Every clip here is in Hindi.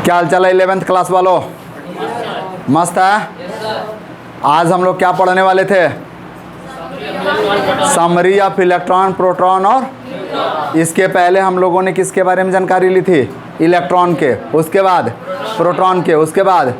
क्या हाल चाल है 11th क्लास वालों? मस्त है। आज हम लोग क्या पढ़ने वाले थे? समरी ऑफ इलेक्ट्रॉन, प्रोटॉन और इसके पहले हम लोगों ने किसके बारे में जानकारी ली थी? इलेक्ट्रॉन के, उसके बाद प्रोटॉन के, उसके बाद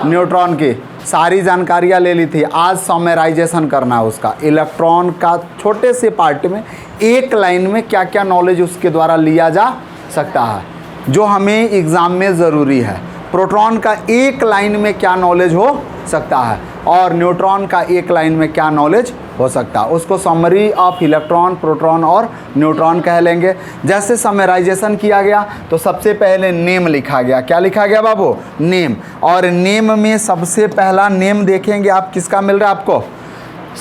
न्यूट्रॉन की सारी जानकारियाँ ले ली थी। आज समराइजेशन करना है उसका, इलेक्ट्रॉन का छोटे से पार्ट में एक लाइन में क्या क्या नॉलेज उसके द्वारा लिया जा सकता है जो हमें एग्ज़ाम में ज़रूरी है। प्रोटॉन का एक लाइन में क्या नॉलेज हो सकता है और न्यूट्रॉन का एक लाइन में क्या नॉलेज हो सकता है, उसको समरी ऑफ इलेक्ट्रॉन, प्रोटॉन और न्यूट्रॉन कह लेंगे। जैसे समराइजेशन किया गया तो सबसे पहले नेम लिखा गया। क्या लिखा गया बाबू? नेम। और नेम में सबसे पहला नेम देखेंगे आप, किसका मिल रहा है आपको?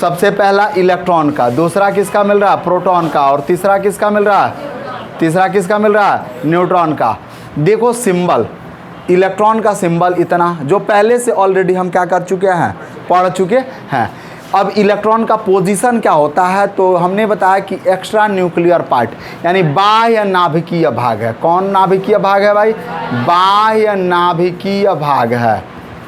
सबसे पहला इलेक्ट्रॉन का, दूसरा किसका मिल रहा है? प्रोटॉन का, और तीसरा किसका मिल रहा है? न्यूट्रॉन का। देखो सिंबल, इलेक्ट्रॉन का सिंबल इतना जो पहले से ऑलरेडी हम क्या कर चुके हैं, पढ़ चुके हैं। अब इलेक्ट्रॉन का पोजीशन क्या होता है तो हमने बताया कि एक्स्ट्रा न्यूक्लियर पार्ट यानी बाह्य नाभिकीय भाग है। कौन नाभिकीय भाग है भाई? बाह्य नाभिकीय भाग है।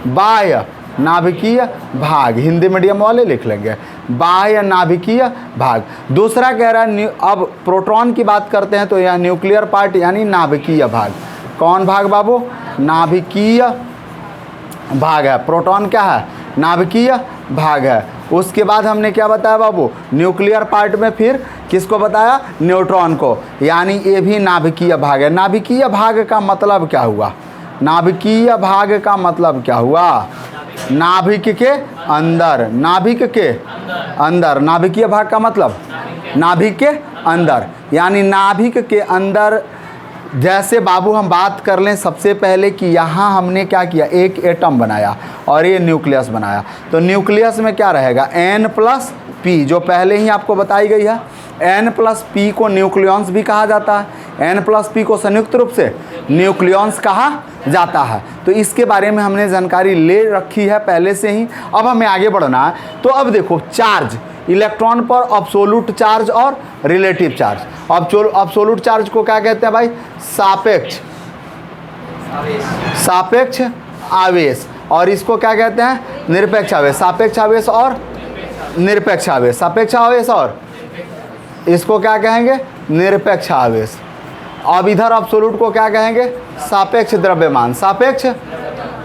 बाह्य नाभिकीय भाग, हिंदी मीडियम वाले लिख लेंगे, बाह्य नाभिकीय भाग। दूसरा कह रहा है अब प्रोटॉन की बात करते हैं तो यह न्यूक्लियर पार्ट यानी नाभिकीय भाग। कौन भाग बाबू? नाभिकीय भाग है। प्रोटॉन क्या है? नाभिकीय भाग है। उसके बाद हमने क्या बताया बाबू? न्यूक्लियर पार्ट में फिर किसको बताया? न्यूट्रॉन को, यानी ये भी नाभिकीय भाग है। नाभिकीय भाग का मतलब क्या हुआ? नाभिकीय भाग का मतलब क्या हुआ? नाभिक के अंदर, नाभिक के अंदर। नाभिकीय भाग का मतलब नाभिक के अंदर, यानी नाभिक के अंदर। जैसे बाबू हम बात कर लें सबसे पहले कि यहाँ हमने क्या किया, एक एटम बनाया और ये न्यूक्लियस बनाया। तो न्यूक्लियस में क्या रहेगा? N+P, जो पहले ही आपको बताई गई है। N+P को न्यूक्लियॉन्स भी कहा जाता है। N+P को संयुक्त रूप से न्यूक्लियॉन्स कहा जाता है। तो इसके बारे में हमने जानकारी ले रखी है पहले से ही। अब हमें आगे बढ़ना है। तो अब देखो चार्ज, इलेक्ट्रॉन पर अब्सोल्यूट चार्ज और रिलेटिव चार्ज। अब्सोल्यूट चार्ज को क्या कहते हैं भाई? सापेक्ष आवेश। और इसको क्या कहते हैं? निरपेक्ष आवेश। सापेक्ष आवेश और निरपेक्ष आवेश। सापेक्ष आवेश और इसको क्या कहेंगे? निरपेक्ष आवेश। अब इधर अब्सोल्यूट को क्या कहेंगे? सापेक्ष द्रव्यमान। सापेक्ष,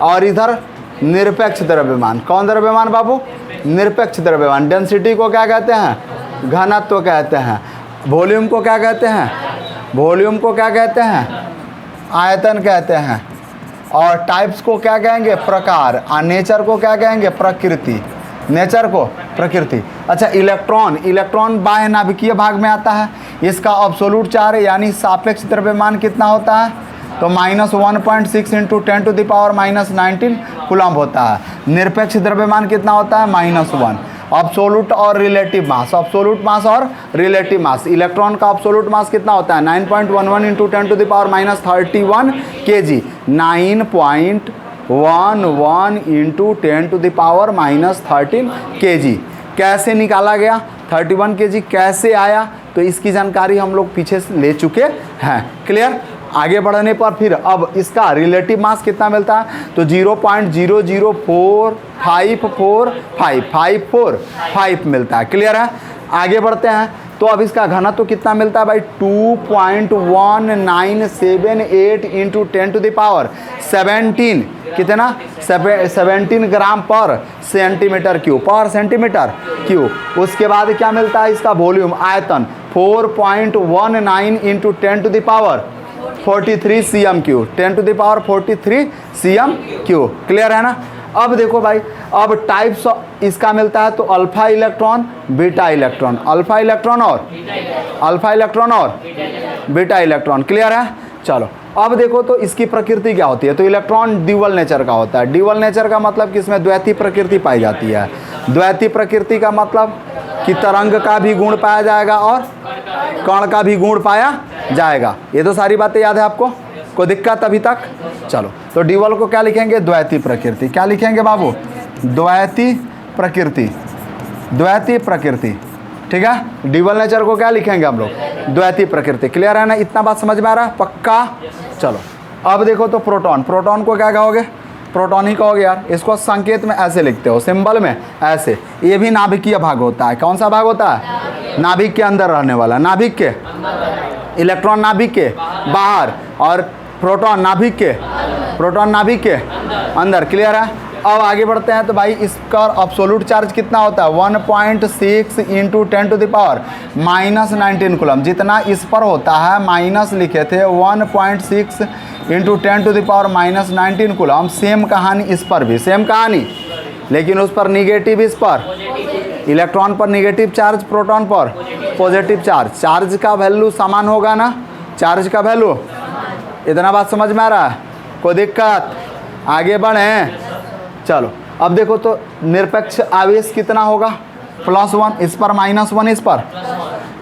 और इधर निरपेक्ष द्रव्यमान। कौन द्रव्यमान बाबू? निरपेक्ष द्रव्यमान। डेंसिटी को क्या कहते हैं? घनत्व कहते हैं। वॉल्यूम को क्या कहते हैं? वॉल्यूम को क्या कहते हैं? आयतन कहते हैं। और टाइप्स को क्या कहेंगे? प्रकार। और नेचर को क्या कहेंगे? प्रकृति। नेचर को प्रकृति। अच्छा, इलेक्ट्रॉन बाह्य नाभिकीय भाग में आता है। इसका अब्सोल्यूट चार्ज यानी सापेक्ष द्रव्यमान कितना होता है? तो -1.6 × 10⁻⁻19 कूलम्ब होता है। निरपेक्ष द्रव्यमान कितना होता है? -1। अब्सोल्यूट और रिलेटिव मास, अब्सोल्यूट मास और रिलेटिव मास। इलेक्ट्रॉन का अब्सोल्यूट मास कितना होता है? 9.11 × 10⁻31 kg। 9.11 × 10⁻13 kg। कैसे निकाला गया? 31 kg कैसे आया? तो इसकी जानकारी हम लोग पीछे से ले चुके हैं। क्लियर? आगे बढ़ने पर फिर अब इसका रिलेटिव मास कितना मिलता है? तो 0.0045545 मिलता है। क्लियर है? आगे बढ़ते हैं। तो अब इसका घनत्व कितना मिलता है भाई? 2.1978 × 10⁻17 कितना? 17 ग्राम पर सेंटीमीटर क्यूब। उसके बाद क्या मिलता है? इसका वॉल्यूम, आयतन 4.19 × 10⁻43 cm3। 10⁻43 cm3। क्लियर है ना? अब देखो भाई, अब टाइप्स इसका मिलता है तो alpha electron, beta electron. Alpha electron और बीटा इलेक्ट्रॉन। क्लियर है? चलो अब देखो तो इसकी प्रकृति क्या होती है। तो इलेक्ट्रॉन ड्यूअल नेचर का होता है। ड्यूअल नेचर का मतलब कि इसमें द्वैती प्रकृति पाई जाती है। द्वैती प्रकृति का मतलब कि तरंग का भी गुण पाया जाएगा और कण का भी गुण पाया जाएगा। ये तो सारी बातें याद है आपको? कोई दिक्कत अभी तक? चलो, तो ड्यूअल को क्या लिखेंगे? द्वैती प्रकृति। क्या लिखेंगे बाबू? द्वैती प्रकृति। ठीक है? ड्यूअल नेचर को क्या लिखेंगे हम लोग? द्वैती प्रकृति। क्लियर है ना? इतना बात समझ में आ रहा है? पक्का? चलो अब देखो तो प्रोटॉन, प्रोटॉन को क्या कहोगे, प्रोटॉन ही कहोगे यार। इसको संकेत में ऐसे लिखते हो, सिंबल में ऐसे। ये भी नाभिकीय भाग होता है। कौन सा भाग होता है? नाभिक के अंदर रहने वाला। नाभिक के इलेक्ट्रॉन नाभिक के बाहर और प्रोटॉन नाभिक के, प्रोटॉन नाभिक के अंदर। क्लियर है? अब आगे बढ़ते हैं तो भाई इसका अब्सोल्यूट चार्ज कितना होता है? 1.6 इंटू 10⁻⁻19 कूलम। जितना इस पर होता है, माइनस लिखे थे 1.6 इंटू 10⁻⁻19 कूलम। सेम कहानी इस पर भी, सेम कहानी, लेकिन उस पर निगेटिव, इस पर इलेक्ट्रॉन पर निगेटिव चार्ज, प्रोटॉन पर पॉजिटिव चार्ज। चार्ज का वैल्यू समान होगा ना, चार्ज का वैल्यू। इतना बात समझ में आ रहा है? कोई दिक्कत? आगे बढ़ें, चलो। अब देखो तो निरपेक्ष आवेश कितना होगा? +1, इस पर -1, इस पर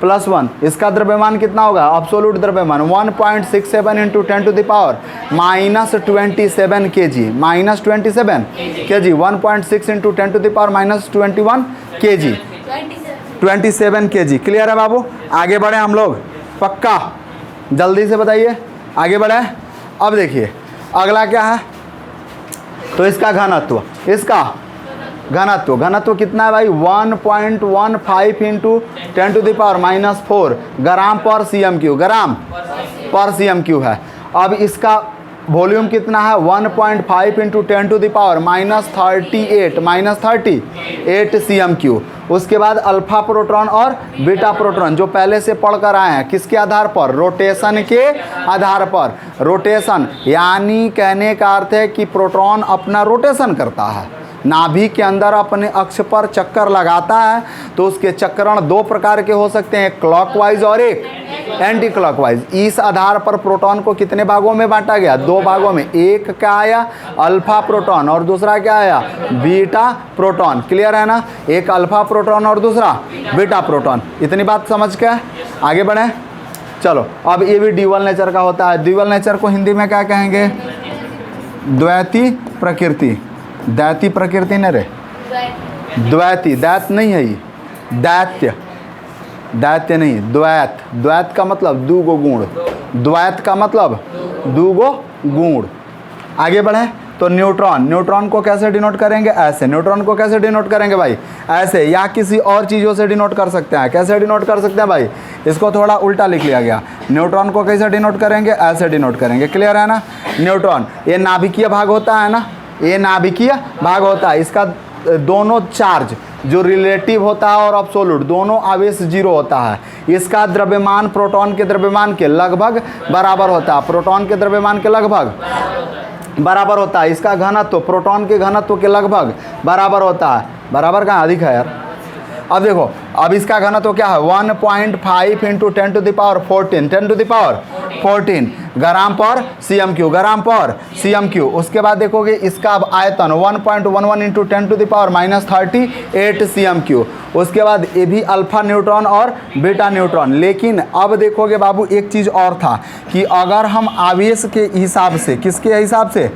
+1। इसका द्रव्यमान कितना होगा? अब्सोल्यूट द्रव्यमान 1.67 into 10⁻⁻27 kg, -27 kg। 1.6 into 10⁻⁻21 kg, 27 kg। Clear है बाबू? आगे बढ़े हम लोग, पक्का? जल्दी से बताइए, आगे बढ़े। अब देखिए अगला क्या है, तो इसका घनत्व, इसका घनत्व, घनत्व कितना है भाई? 1.15 इंटू 10⁻⁻4 ग्राम पर cm3, ग्राम पर cm3 है। अब इसका वॉल्यूम कितना है? 1.5 इंटू 10⁻38 cm3। उसके बाद अल्फा प्रोटॉन और बीटा प्रोटॉन जो पहले से पढ़कर आए हैं, किसके आधार पर? रोटेशन के आधार पर। रोटेशन यानी कहने का अर्थ है कि प्रोटॉन अपना रोटेशन करता है, नाभिक के अंदर अपने अक्ष पर चक्कर लगाता है। तो उसके चक्रण दो प्रकार के हो सकते हैं, क्लॉकवाइज और एक एंटी क्लॉकवाइज। इस आधार पर प्रोटॉन को कितने भागों में बांटा गया? 2 भागों में। एक क्या आया? अल्फा प्रोटॉन, और दूसरा क्या आया? Beta proton. क्लियर है ना? एक अल्फा प्रोटॉन और दूसरा बीटा प्रोटॉन। इतनी बात समझ के आगे बढ़े, चलो। अब ये भी ड्यूअल नेचर का होता है। ड्यूअल नेचर को हिंदी में क्या कहेंगे? द्वैती प्रकृति। दैती प्रकृति न रे, द्वैती, दैत नहीं है ये, दैत्य, दैत्य नहीं, द्वैत। द्वैत का मतलब दूगो गुण, द्वैत का मतलब दूगो गुण। आगे बढ़े तो न्यूट्रॉन, न्यूट्रॉन को कैसे डिनोट करेंगे? ऐसे। न्यूट्रॉन को कैसे डिनोट करेंगे भाई? ऐसे, या किसी और चीज़ों से डिनोट कर सकते हैं। कैसे डिनोट कर सकते हैं भाई? इसको थोड़ा उल्टा लिख लिया गया। न्यूट्रॉन को कैसे डिनोट करेंगे? ऐसे डिनोट करेंगे। क्लियर है ना? न्यूट्रॉन ये नाभिकीय भाग होता है ना, ये नाभिकीय भाग होता है। इसका दोनों चार्ज जो रिलेटिव होता है और अब्सोल्यूट, दोनों आवेश 0 होता है। इसका द्रव्यमान प्रोटॉन के द्रव्यमान के लगभग बराबर होता है, प्रोटॉन के द्रव्यमान के लगभग बराबर होता है। इसका घनत्व प्रोटॉन के घनत्व के लगभग बराबर होता है। बराबर कहाँ? अधिक है यार। अब देखो, अब इसका घनत्व क्या है? 1.5 इंटू 10⁻14 ग्राम पर cm3, ग्राम पर cm3। उसके बाद देखोगे इसका अब आयतन 1.11 इंटू 10⁻38 cm3। उसके बाद ये भी अल्फा न्यूट्रॉन और बीटा न्यूट्रॉन। लेकिन अब देखोगे बाबू एक चीज़ और था कि अगर हम आवेश के हिसाब से, किसके हिसाब से,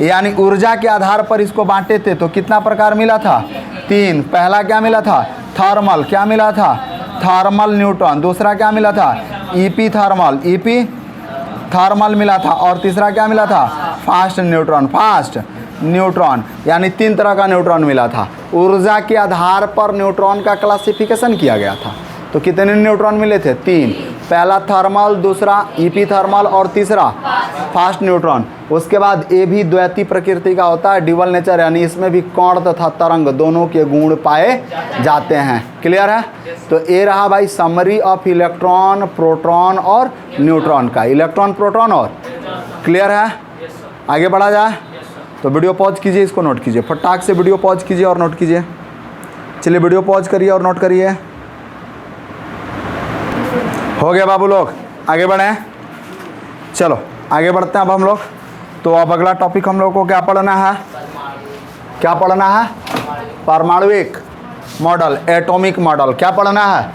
यानी ऊर्जा के आधार पर इसको बांटे थे, तो कितना प्रकार मिला था? 3। पहला क्या मिला था? थर्मल। क्या मिला था? Thermal neutron. दूसरा क्या मिला था? ईपी थर्मल, ईपी थर्मल मिला था। और तीसरा क्या मिला था? Fast neutron, fast neutron. यानी 3 तरह का न्यूट्रॉन मिला था। ऊर्जा के आधार पर न्यूट्रॉन का क्लासिफिकेशन किया गया था। तो कितने न्यूट्रॉन मिले थे? 3। पहला थर्मल, दूसरा ईपी थर्मल और तीसरा फास्ट न्यूट्रॉन। उसके बाद ये भी द्वैती प्रकृति का होता है, ड्यूअल नेचर, यानी इसमें भी कण तथा तरंग दोनों के गुण पाए जाते हैं। क्लियर है? तो ये रहा भाई समरी ऑफ इलेक्ट्रॉन, प्रोटॉन और न्यूट्रॉन का। इलेक्ट्रॉन, प्रोटॉन और, क्लियर है? आगे बढ़ा जाए तो वीडियो पॉज कीजिए, इसको नोट कीजिए, फटाक से वीडियो पॉज कीजिए और नोट कीजिए। चलिए वीडियो पॉज करिए और नोट करिए। हो गया बाबू लोग, आगे बढ़े। चलो आगे बढ़ते हैं अब हम लोग। तो अब अगला टॉपिक हम लोग को क्या पढ़ना है? क्या पढ़ना है? परमाणुविक मॉडल, एटॉमिक मॉडल। क्या पढ़ना है?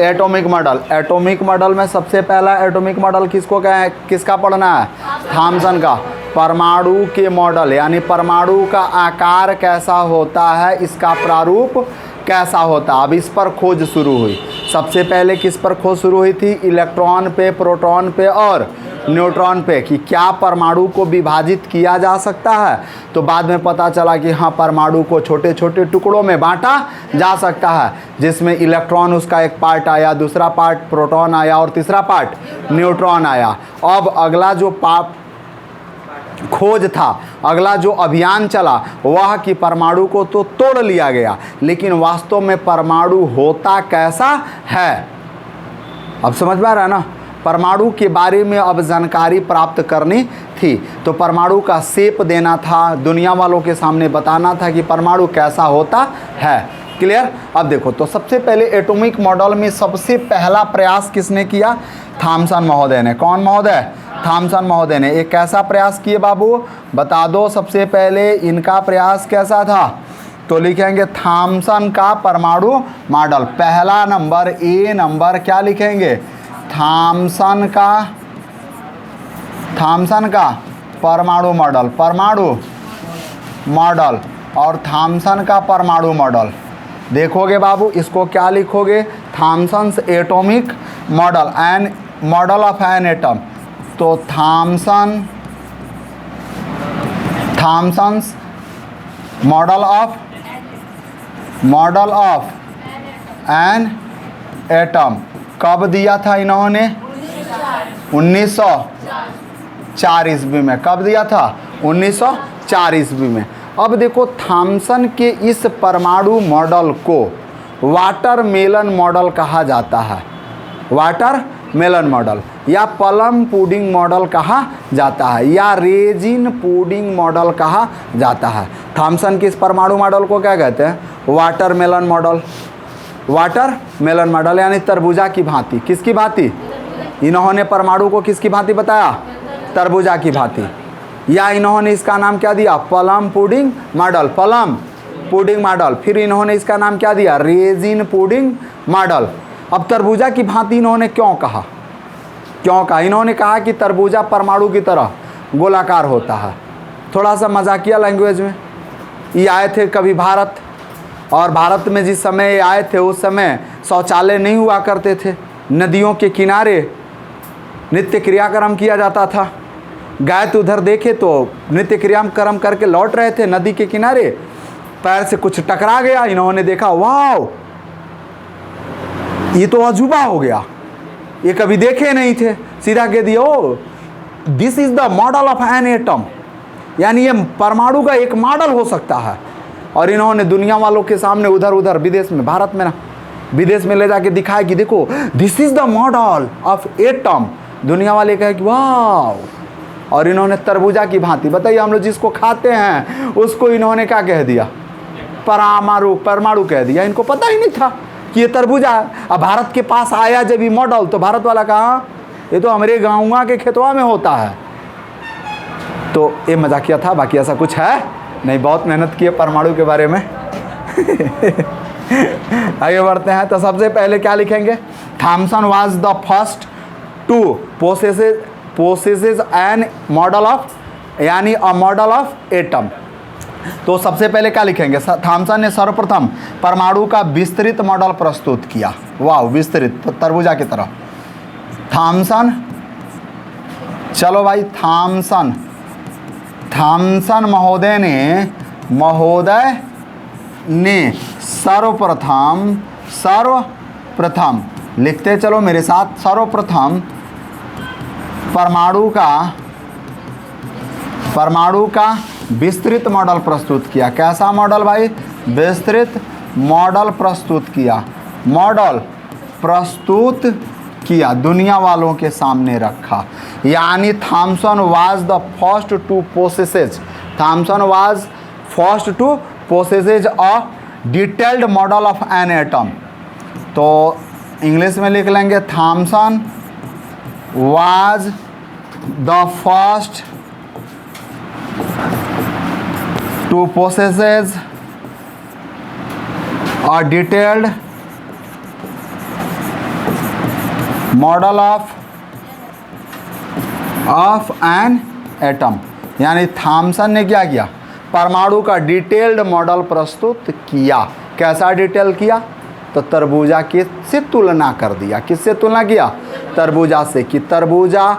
Atomic model. एटॉमिक मॉडल में सबसे पहला एटॉमिक मॉडल किसको कहें, किसका पढ़ना है? थॉमसन का। परमाणु के मॉडल, यानी परमाणु का आकार कैसा होता है, इसका प्रारूप कैसा होता। अब इस पर खोज शुरू हुई। सबसे पहले किस पर खोज शुरू हुई थी? इलेक्ट्रॉन पे, प्रोटॉन पे और न्यूट्रॉन पे कि क्या परमाणु को विभाजित किया जा सकता है। तो बाद में पता चला कि हाँ, परमाणु को छोटे छोटे टुकड़ों में बांटा जा सकता है, जिसमें इलेक्ट्रॉन उसका एक पार्ट आया, दूसरा पार्ट प्रोटॉन आया और तीसरा पार्ट न्यूट्रॉन आया। अब अगला जो खोज था, अगला जो अभियान चला वह कि परमाणु को तो तोड़ लिया गया, लेकिन वास्तव में परमाणु होता कैसा है। अब समझ में आ रहा है ना। परमाणु के बारे में अब जानकारी प्राप्त करनी थी, तो परमाणु का शेप देना था, दुनिया वालों के सामने बताना था कि परमाणु कैसा होता है। क्लियर। अब देखो, तो सबसे पहले एटॉमिक मॉडल में सबसे पहला प्रयास किसने किया? थॉमसन महोदय ने। कौन महोदय? थॉमसन महोदय ने। एक कैसा प्रयास किए बाबू, बता दो। सबसे पहले इनका प्रयास कैसा था? तो लिखेंगे थॉमसन का परमाणु मॉडल। पहला नंबर, ए नंबर, क्या लिखेंगे? थॉमसन का परमाणु मॉडल, परमाणु मॉडल। और थॉमसन का परमाणु मॉडल देखोगे बाबू, इसको क्या लिखोगे? Thomson's atomic model, an model of an atom. तो Thomson's model of an atom कब दिया था इन्होंने? 1904 ईस्वी में। कब दिया था? 1904 ईस्वी में। अब देखो, थॉमसन के इस परमाणु मॉडल को वाटरमेलन मॉडल कहा जाता है। वाटरमेलन मॉडल या प्लम पुडिंग मॉडल कहा जाता है, या रेजिन पुडिंग मॉडल कहा जाता है। थॉमसन के इस परमाणु मॉडल को क्या कहते हैं? Watermelon model. वाटरमेलन मॉडल यानी तरबूजा की भांति। किसकी भांति? इन्होंने परमाणु को किसकी भांति बताया? तरबूजा की भांति। या इन्होंने इसका नाम क्या दिया? Plum pudding model. Plum pudding model. फिर इन्होंने इसका नाम क्या दिया? Resin pudding model. अब तरबूजा की भांति इन्होंने क्यों कहा? इन्होंने कहा कि तरबूजा परमाणु की तरह गोलाकार होता है। थोड़ा सा मजाकिया लैंग्वेज में ये आए थे कभी भारत, और भारत में जिस समय आए थे उस समय शौचालय नहीं हुआ करते थे। नदियों के किनारे नित्य क्रियाक्रम किया जाता था। गए तो उधर देखे तो नित्य क्रियाक्रम करके लौट रहे थे नदी के किनारे, पैर से कुछ टकरा गया। इन्होंने देखा, वाह, ये तो अजूबा हो गया, ये कभी देखे नहीं थे। सीधा कह दिया, oh this is the model of an atom, यानी ये परमाणु का एक मॉडल हो सकता है। और इन्होंने दुनिया वालों के सामने उधर उधर विदेश में, भारत में ना, विदेश में ले जाके दिखाया कि देखो this is the model of atom. दुनिया वाले कहे कि वाह। और इन्होंने तरबूजा की भांति, बताइए हम लोग जिसको खाते हैं उसको इन्होंने क्या कह दिया? परमाणु कह दिया। इनको पता ही नहीं था कि ये तरबूजा है। अब भारत के पास आया जब ये मॉडल, तो भारत वाला कहा ये तो हमारे गाँव के खेतवा में होता है। तो ये मजाकिया था, बाकी ऐसा कुछ है नहीं। बहुत मेहनत की है परमाणु के बारे में। आगे बढ़ते हैं। तो सबसे पहले क्या लिखेंगे? Thomson was the first to possesses an model of, यानी अ मॉडल ऑफ एटम। तो सबसे पहले क्या लिखेंगे? थॉमसन ने सर्वप्रथम परमाणु का विस्तृत मॉडल प्रस्तुत किया। वाह, विस्तृत, तरबूजा की तरह। थॉमसन, चलो भाई, थॉमसन महोदय ने सर्वप्रथम लिखते चलो मेरे साथ, सर्वप्रथम परमाणु का विस्तृत मॉडल प्रस्तुत किया। कैसा मॉडल भाई? विस्तृत मॉडल प्रस्तुत किया। मॉडल प्रस्तुत किया, दुनिया वालों के सामने रखा। यानी Thomson was the first to possesses, Thomson was first to possesses a detailed model of an atom. तो इंग्लिश में लिख लेंगे, Thomson was the first to possesses a detailed model of an atom. यानी थॉमसन ने क्या किया? परमाणु का डिटेल्ड मॉडल प्रस्तुत किया। कैसा डिटेल किया? तो तरबूजा से तुलना कर दिया। किससे तुलना किया? तरबूजा से, कि तरबूजा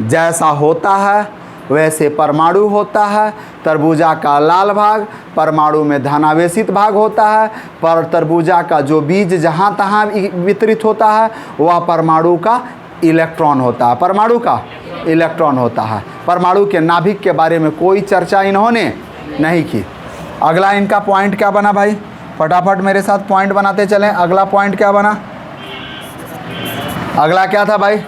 जैसा होता है वैसे परमाणु होता है। तरबूजा का लाल भाग परमाणु में धनावेशित भाग होता है, पर तरबूजा का जो बीज जहाँ तहाँ वितरित होता है वह परमाणु का इलेक्ट्रॉन होता है, परमाणु का इलेक्ट्रॉन होता है। परमाणु के नाभिक के बारे में कोई चर्चा इन्होंने नहीं की। अगला इनका पॉइंट क्या बना भाई, फटाफट मेरे साथ पॉइंट बनाते चलें। अगला पॉइंट क्या बना, अगला क्या था भाई?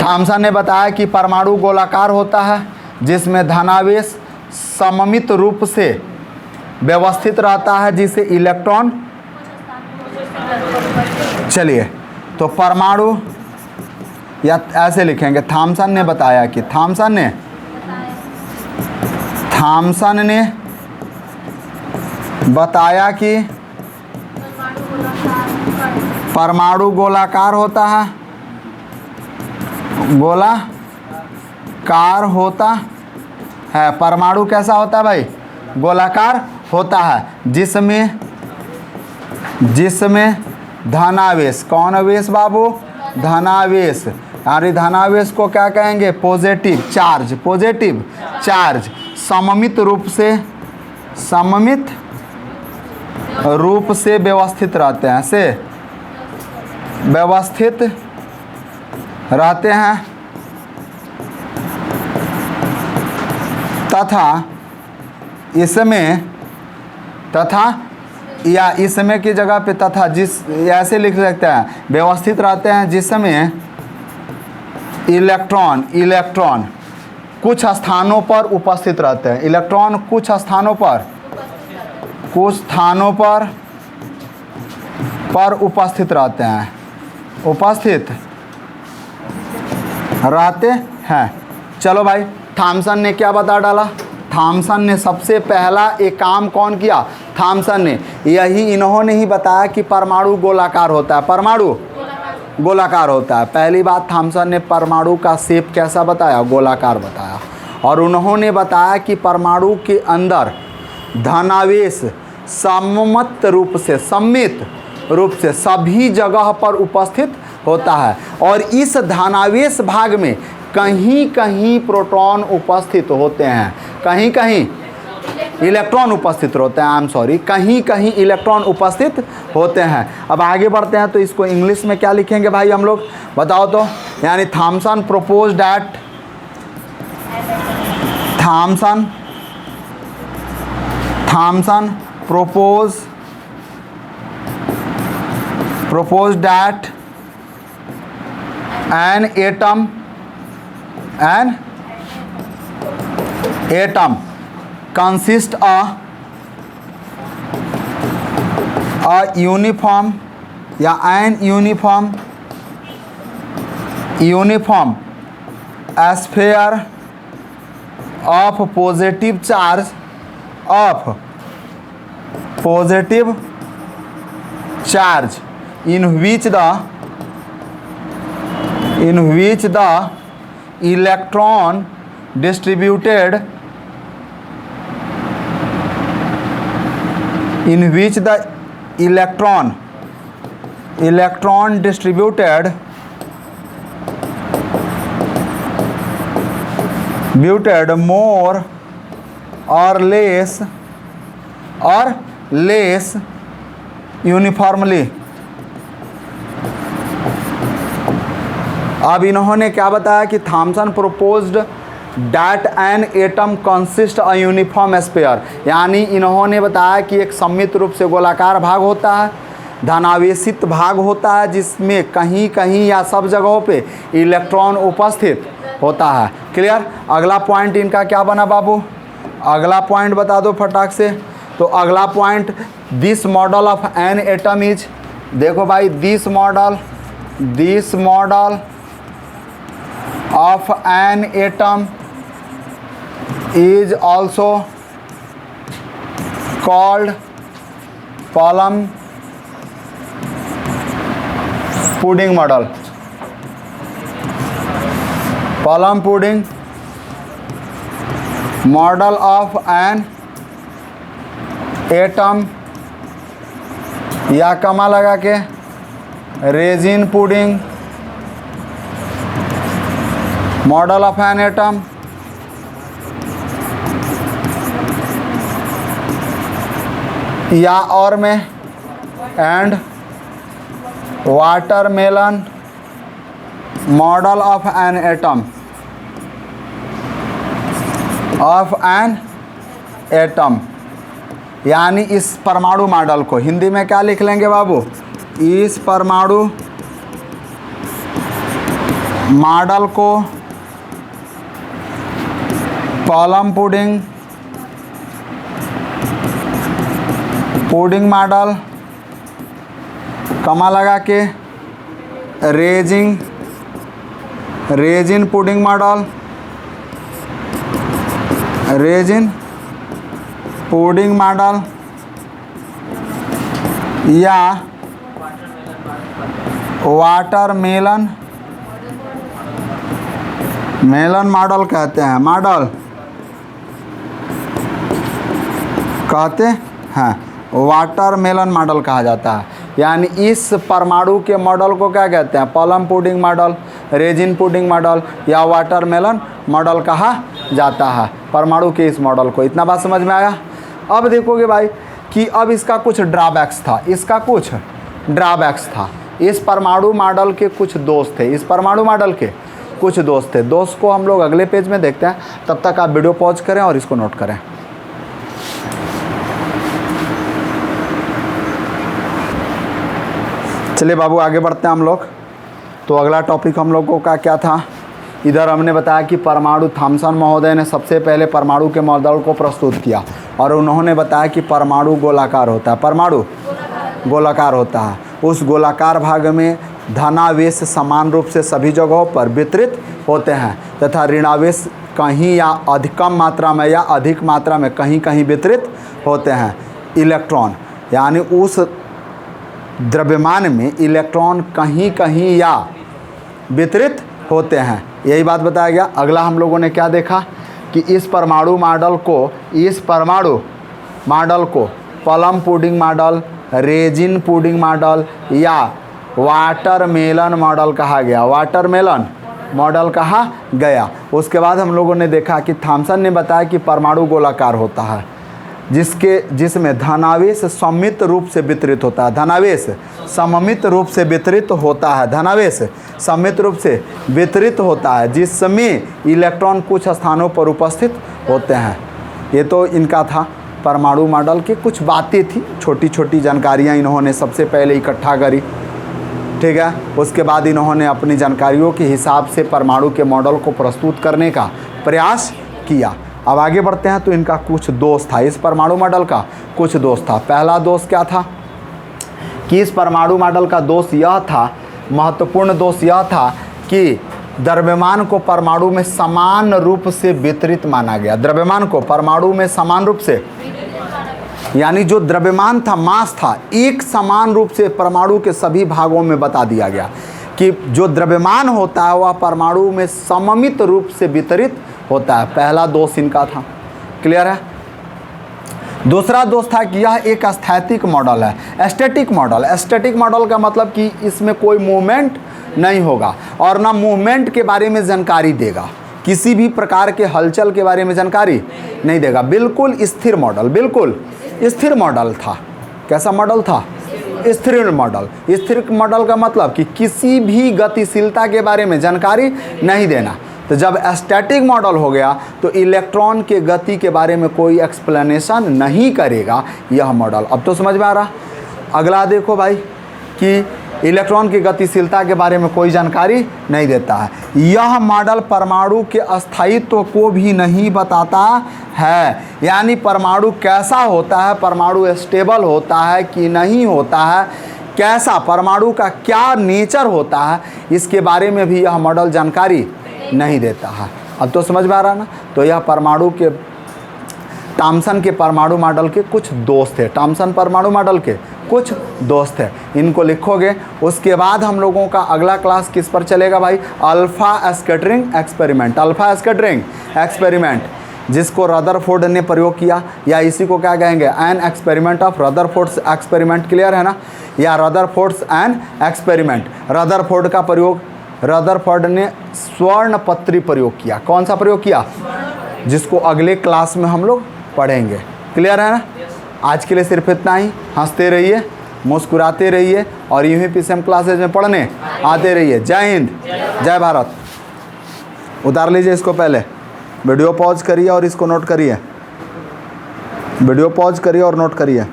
थॉमसन ने बताया कि परमाणु गोलाकार होता है जिसमें धनावेश सममित रूप से व्यवस्थित रहता है, जिसे इलेक्ट्रॉन, चलिए तो परमाणु या ऐसे लिखेंगे, थॉमसन ने बताया कि थॉमसन ने बताया कि परमाणु गोलाकार होता है, गोलाकार होता है। परमाणु कैसा होता है भाई? गोलाकार होता है, जिसमें धनावेश, कौन आवेश बाबू? धनावेश। यानी धनावेश को क्या कहेंगे? पॉजिटिव चार्ज, पॉजिटिव चार्ज सममित रूप से व्यवस्थित रहते हैं, से व्यवस्थित रहते हैं तथा इसमें की जगह पे तथा, जिस ऐसे लिख सकते हैं, व्यवस्थित रहते हैं जिसमें इलेक्ट्रॉन कुछ स्थानों पर उपस्थित रहते हैं। इलेक्ट्रॉन कुछ स्थानों पर उपस्थित रहते हैं, उपस्थित रहते हैं। चलो भाई, थॉमसन ने क्या बता डाला? थॉमसन ने सबसे पहला एक काम कौन किया? थॉमसन ने, इन्होंने ही बताया कि परमाणु गोलाकार होता है, परमाणु गोलाकार होता है। पहली बात, थॉमसन ने परमाणु का शेप कैसा बताया? गोलाकार बताया। और उन्होंने बताया कि परमाणु के अंदर धनावेश सममित रूप से सभी जगह पर उपस्थित होता है, और इस धनावेश भाग में कहीं कहीं प्रोटॉन उपस्थित होते हैं, कहीं कहीं इलेक्ट्रॉन उपस्थित होते हैं, आई एम सॉरी, कहीं कहीं इलेक्ट्रॉन उपस्थित होते हैं। अब आगे बढ़ते हैं तो इसको इंग्लिश में क्या लिखेंगे भाई हम लोग, बताओ तो। यानी Thomson proposed that an atom consists of a uniform या an uniform sphere of positive charge in which the electron distributed more or less uniformly। अब इन्होंने क्या बताया कि Thomson proposed that an atom consist a uniform sphere, यानी इन्होंने बताया कि एक सममित रूप से गोलाकार भाग होता है, धनावेशित भाग होता है, जिसमें कहीं कहीं या सब जगहों पे इलेक्ट्रॉन उपस्थित होता है। क्लियर? अगला पॉइंट इनका क्या बना बाबू? अगला पॉइंट बता दो फटाक से। तो अगला point, this model of an atom is, देखो भाई, this model of an atom is also called Plum pudding model। Plum pudding model of an atom, या कमा लगा के resin pudding model of an atom, या और में and watermelon model of an atom, of an atom, यानी इस परमाणु मॉडल को हिंदी में क्या लिख लेंगे बाबू, इस परमाणु मॉडल को पॉलम पुडिंग मॉडल, कमा लगा के resin pudding model, raisin pudding model, या वाटरमेलन मॉडल कहते हैं, मॉडल कहते हैं, वाटरमेलन मॉडल कहा जाता है। यानी इस परमाणु के मॉडल को क्या कहते हैं, plum pudding model, raisin pudding model या वाटरमेलन मॉडल कहा जाता है परमाणु के इस मॉडल को। इतना बात समझ में आया। अब देखोगे भाई कि अब इसका कुछ ड्रॉबैक्स था, इसका कुछ ड्रॉबैक्स था। इस परमाणु मॉडल के कुछ दोष थे, इस परमाणु मॉडल के कुछ दोष थे। दोष को हम लोग अगले पेज में देखते हैं, तब तक आप वीडियो पॉज करें और इसको नोट करें। चलिए बाबू आगे बढ़ते हैं हम लोग। तो अगला टॉपिक हम लोगों का क्या था, इधर हमने बताया कि परमाणु थॉमसन महोदय ने सबसे पहले परमाणु के मॉडल को प्रस्तुत किया और उन्होंने बताया कि परमाणु गोलाकार होता है, परमाणु गोलाकार होता है। उस गोलाकार भाग में धनावेश समान रूप से सभी जगहों पर वितरित होते हैं तथा ऋणावेश कहीं या अधिकम मात्रा में या अधिक मात्रा में कहीं कहीं वितरित होते हैं। इलेक्ट्रॉन यानी उस द्रव्यमान में इलेक्ट्रॉन कहीं कहीं या वितरित होते हैं, यही बात बताया गया। अगला हम लोगों ने क्या देखा कि इस परमाणु मॉडल को plum pudding model, raisin pudding model या वाटरमेलन मॉडल कहा गया, वाटरमेलन मॉडल कहा गया। उसके बाद हम लोगों ने देखा कि थॉमसन ने बताया कि परमाणु गोलाकार होता है जिसमें धनावेश सममित रूप से वितरित होता है, धनावेश सममित रूप से वितरित होता है, धनावेश सममित रूप से वितरित होता है, जिसमें इलेक्ट्रॉन कुछ स्थानों पर उपस्थित होते हैं। ये तो इनका था परमाणु मॉडल की कुछ बातें थी, छोटी छोटी जानकारियाँ इन्होंने सबसे पहले इकट्ठा करी, ठीक है। उसके बाद इन्होंने अपनी जानकारियों के हिसाब से परमाणु के मॉडल को प्रस्तुत करने का प्रयास किया। अब आगे बढ़ते हैं। तो इनका कुछ दोष था, इस परमाणु मॉडल का कुछ दोष था। पहला दोष क्या था कि इस परमाणु मॉडल का दोष यह था, महत्वपूर्ण दोष यह था कि द्रव्यमान को परमाणु में समान रूप से वितरित माना गया। द्रव्यमान को परमाणु में समान रूप से, यानी जो द्रव्यमान था, मास था, एक समान रूप से परमाणु के सभी भागों में बता दिया गया कि जो द्रव्यमान होता है वह परमाणु में सममित रूप से वितरित होता है। पहला दोष इनका था, क्लियर है। दूसरा दोष था कि यह एक स्थैतिक मॉडल है, स्टैटिक मॉडल। स्टैटिक मॉडल का मतलब कि इसमें कोई मूवमेंट नहीं होगा और ना मूवमेंट के बारे में जानकारी देगा, किसी भी प्रकार के हलचल के बारे में जानकारी नहीं देगा। बिल्कुल स्थिर मॉडल, बिल्कुल स्थिर मॉडल था। कैसा मॉडल था? स्थिर मॉडल। स्थिर मॉडल का मतलब कि किसी भी गतिशीलता के बारे में जानकारी नहीं देना। तो जब स्टैटिक मॉडल हो गया तो इलेक्ट्रॉन के गति के बारे में कोई एक्सप्लेनेशन नहीं करेगा यह मॉडल। अब तो समझ में आ रहा। अगला देखो भाई कि इलेक्ट्रॉन की गतिशीलता के बारे में कोई जानकारी नहीं देता है। यह मॉडल परमाणु के अस्थायित्व को भी नहीं बताता है, यानी परमाणु कैसा होता है, परमाणु स्टेबल होता है कि नहीं होता है, कैसा परमाणु का क्या नेचर होता है, इसके बारे में भी यह मॉडल जानकारी नहीं देता है। अब तो समझ में आ रहा ना। तो यह परमाणु के थॉमसन के परमाणु मॉडल के कुछ दोष थे, थॉमसन परमाणु मॉडल के कुछ दोष थे, इनको लिखोगे। उसके बाद हम लोगों का अगला क्लास किस पर चलेगा भाई? Alpha scattering experiment. Alpha scattering experiment जिसको रदरफोर्ड ने प्रयोग किया, या इसी को क्या कहेंगे? An experiment of Rutherford's experiment, clear है ना? या रदरफोर्ड्स एन एक्सपेरिमेंट, रदरफोर्ड का प्रयोग रदरफोर्ड ने स्वर्ण पत्री प्रयोग किया। कौन सा प्रयोग किया? जिसको अगले क्लास में हम लोग पढ़ेंगे। क्लियर है ना? आज के लिए सिर्फ इतना ही। हंसते रहिए, मुस्कुराते रहिए और यूं ही पीसीएम क्लासेज में पढ़ने आते रहिए। जय हिंद, जय भारत। उतार लीजिए इसको, पहले वीडियो पॉज करिए और इसको नोट करिए। वीडियो पॉज करिए और नोट करिए।